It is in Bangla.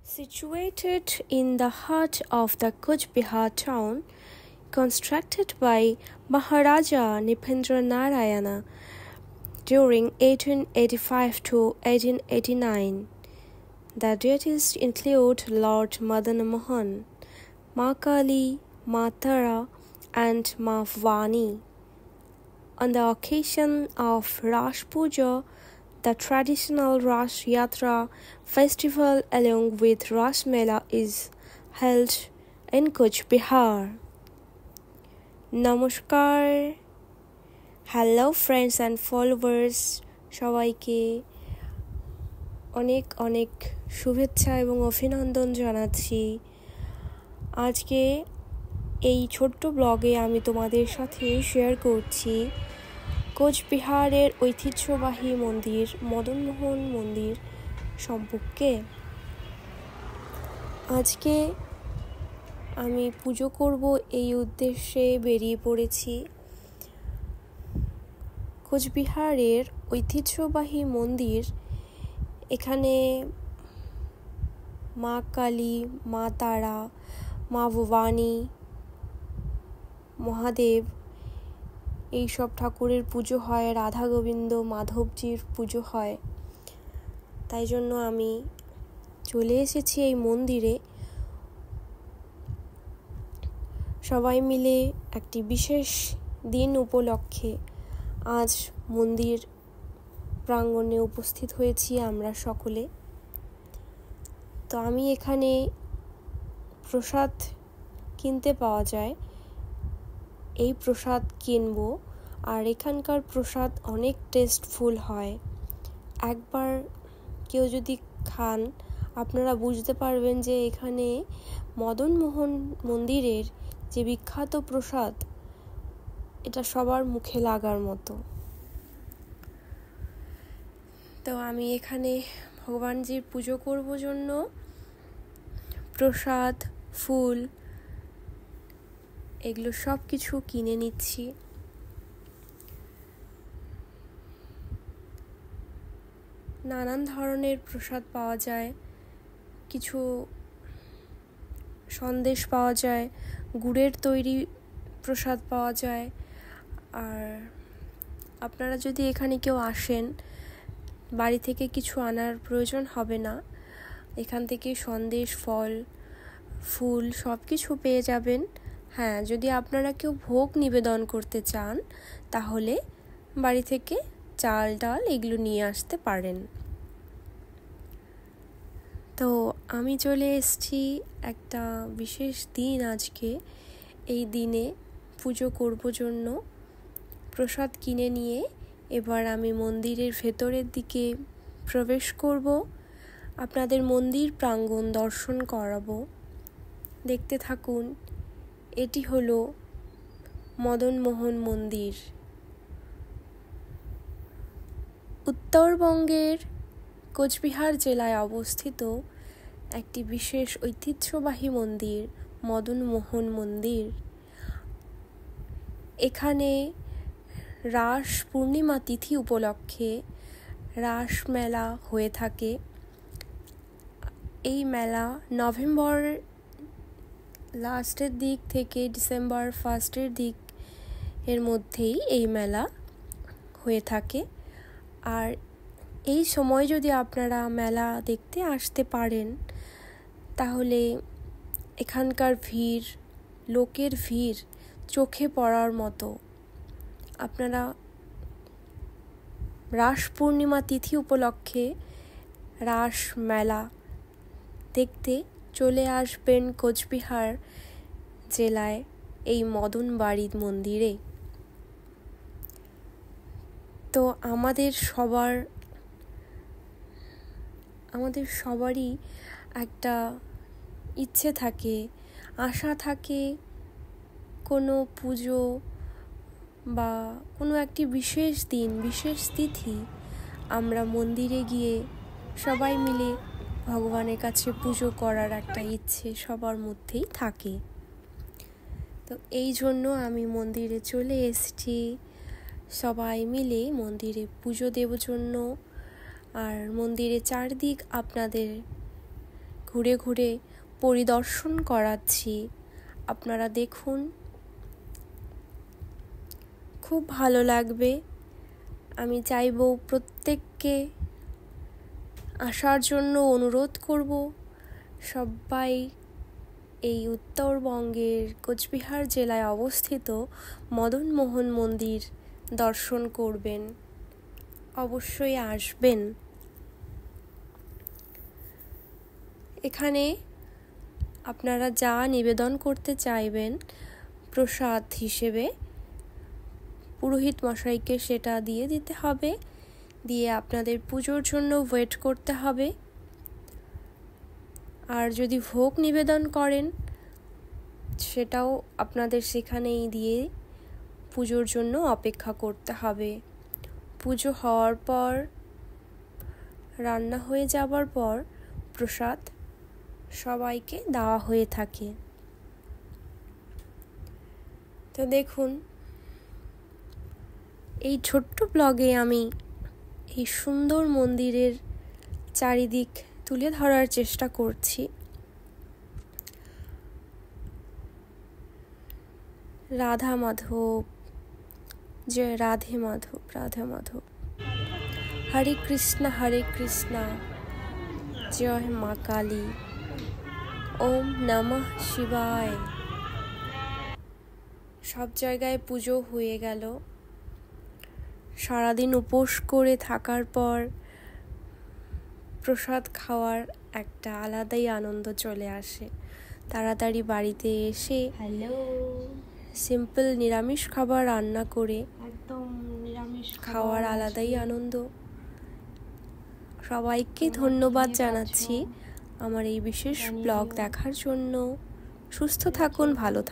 Situated in the heart of the Cooch Behar town, constructed by Maharaja Nipendra Narayana during 1885 to 1889. The deities include Lord Madan Mohan, Ma Kali, Ma Tara, and Ma Vani. On the occasion of Rash Puja, the traditional Rash Yatra festival along with Rash Mela is held in Cooch Behar. Namaskar. Hello friends and followers, সবাইকে অনেক অনেক শুভেচ্ছা এবং অভিনন্দন জানাচ্ছি। আজকে এই ছোট্ট ব্লগে আমি তোমাদের সাথে শেয়ার করছি কোচবিহারের ঐতিহ্যবাহী মন্দির মদনমোহন মন্দির সম্পর্কে। আজকে আমি পুজো করব এই উদ্দেশ্যে বেরিয়ে পড়েছি। কোচবিহারের ঐতিহ্যবাহী মন্দির, এখানে মা কালী, মা তারা, মা ভবানী, মহাদেব এইসব ঠাকুরের পুজো হয়, রাধা গোবিন্দ মাধবজির পুজো হয়। তাই জন্য আমি চলে এসেছি এই মন্দিরে। সবাই মিলে একটি বিশেষ দিন উপলক্ষে আজ মন্দির প্রাঙ্গণে উপস্থিত হয়েছি আমরা সকলে। তো আমি এখানে প্রসাদ কিনতে পাওয়া যায়, এই প্রসাদ কিনবো। আর এখানকার প্রসাদ অনেক টেস্টফুল হয়। একবার কেউ যদি খান আপনারা বুঝতে পারবেন যে এখানে মদনমোহন মন্দিরের যে বিখ্যাত প্রসাদ, এটা সবার মুখে লাগার মতো। তো আমি এখানে ভগবানজির পুজো করব জন্য প্রসাদ, ফুল এগুলো সব কিছু কিনে নিচ্ছি। নানান ধরনের প্রসাদ পাওয়া যায়, কিছু সন্দেশ পাওয়া যায়, গুড়ের তৈরি প্রসাদ পাওয়া যায়। আর আপনারা যদি এখানে কেউ আসেন, বাড়ি থেকে কিছু আনার প্রয়োজন হবে না। এখান থেকে সন্দেশ, ফল, ফুল সব কিছু পেয়ে যাবেন। হ্যাঁ, যদি আপনারা কেউ ভোগ নিবেদন করতে চান তাহলে বাড়ি থেকে চাল ডাল এগুলো নিয়ে আসতে পারেন। তো আমি চলে এসেছি একটা বিশেষ দিন আজকে। এই দিনে পুজো করব জন্য প্রসাদ কিনে নিয়ে এবার আমি মন্দিরের ভেতরের দিকে প্রবেশ করব, আপনাদের মন্দির প্রাঙ্গণ দর্শন করাবো। দেখতে থাকুন। এটি হলো মদনমোহন মন্দির। উত্তরবঙ্গের কোচবিহার জেলায় অবস্থিত একটি বিশেষ ঐতিহ্যবাহী মন্দির মদনমোহন মন্দির। এখানে রাস পূর্ণিমা তিথি উপলক্ষে রাস মেলা হয়ে থাকে। এই মেলা নভেম্বর লাস্টের দিক থেকে ডিসেম্বর ফার্স্টের দিক এর মধ্যেই এই মেলা হয়ে থাকে। আর এই সময় যদি আপনারা মেলা দেখতে আসতে পারেন তাহলে এখানকার ভিড়, লোকের ভিড় চোখে পড়ার মতো। আপনারা রাস পূর্ণিমা তিথি উপলক্ষে রাস মেলা দেখতে চলে আসবেন কোচবিহার জেলায় এই মদনবাড়ি মন্দিরে। তো আমাদের সবারই একটা ইচ্ছে থাকে, আশা থাকে, কোনো পুজো বা কোনো একটি বিশেষ দিন, বিশেষ তিথি আমরা মন্দিরে গিয়ে সবাই মিলে ভগবানের কাছে পুজো করার একটা ইচ্ছে সবার মধ্যেই থাকে। তো এই জন্য আমি মন্দিরে চলে এসেছি সবাই মিলে মন্দিরে পুজো দেব জন্য। আর মন্দিরে চারদিক আপনাদের ঘুরে ঘুরে পরিদর্শন করাচ্ছি, আপনারা দেখুন, খুব ভালো লাগবে। আমি চাইব প্রত্যেককে আসার জন্য অনুরোধ করব। সবাই এই উত্তরবঙ্গের কোচবিহার জেলায় অবস্থিত মদন মোহন মন্দির দর্শন করবেন, অবশ্যই আসবেন। এখানে আপনারা যা নিবেদন করতে চাইবেন প্রসাদ হিসেবে, পুরোহিত মশাইকে সেটা দিয়ে দিতে হবে, দিয়ে আপনাদের পুজোর জন্য ওয়েট করতে হবে। আর যদি ভোগ নিবেদন করেন সেটাও আপনাদের সেখানেই দিয়ে পুজোর জন্য অপেক্ষা করতে হবে। পুজো হওয়ার পর, রান্না হয়ে যাবার পর প্রসাদ সবাইকে দেওয়া হয়ে থাকে। তো দেখুন, এই ছোট্ট ব্লগে আমি এই সুন্দর মন্দিরের চারিদিক তুলে ধরার চেষ্টা করছি। রাধা মাধব, জয় রাধে মাধব, রাধা মাধব। হরে কৃষ্ণ জয় মা কালী, ওম নমঃ শিবায়। সব জায়গায় পুজো হয়ে গেল। সারাদিন উপোস করে থাকার পর প্রসাদ খাওয়ার একটা আলাদাই আনন্দ চলে আসে। তাড়াতাড়ি বাড়িতে এসে সিম্পল নিরামিষ খাবার রান্না করে একদম নিরামিষ খাওয়ার আলাদাই আনন্দ। সবাইকে ধন্যবাদ জানাচ্ছি আমার এই বিশেষ ব্লগ দেখার জন্য। সুস্থ থাকুন, ভালো থাকুন।